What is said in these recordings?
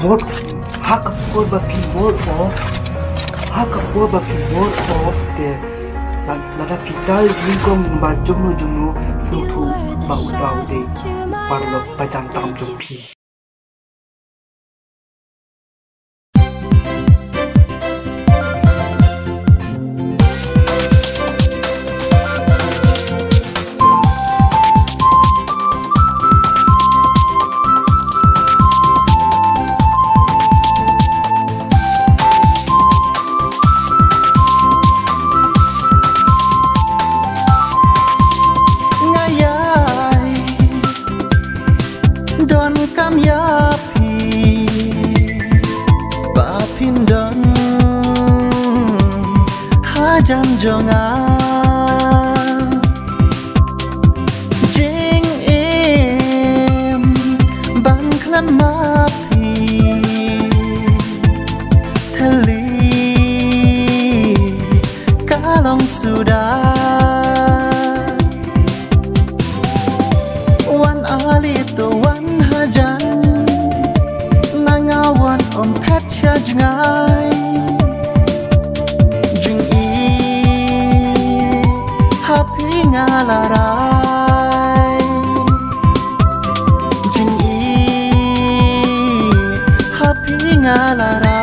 more hakapur bapi more of the lada vital lingkong ba jumnu flutu ba utau de parlo pajan tam jumpi. Don kam ya pi ba pin don ha jan jonga Jing em ban klan ma pi thali ka long suda wan ali to wan hajan nangawan om pet charge ngai Jing happy ngalarai Jing happy ngalarai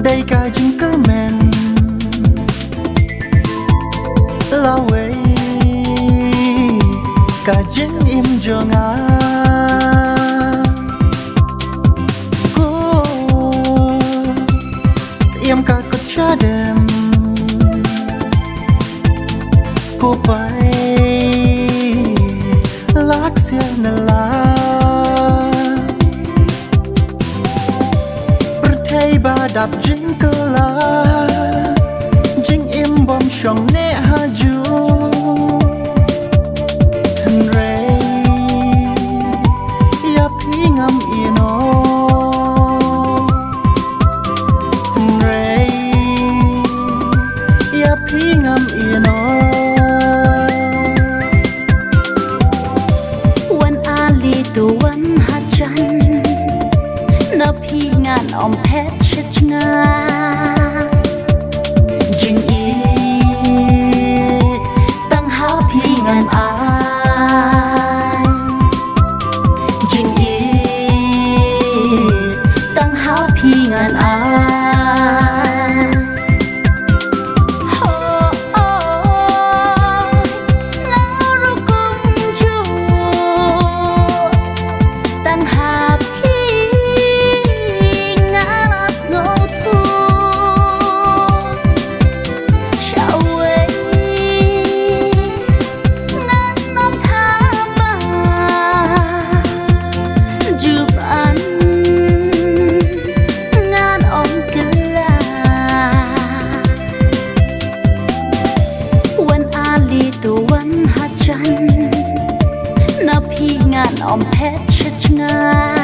đây cả Jing kyrmen la way cả Jing im jonga cô siam cả cất cha đêm cô bay lắc xiên la ba đạp Jing cơ la Jing im bom shong ne ha ju thân re ya phi ngam ino thân re ya phi ngam ino wan ali tu wan ha chan na phi ngan om pet nga Jing tăng happy ngan ai Jing tăng happy ngan ai ngaru kum ju tăng happy om pet chit nga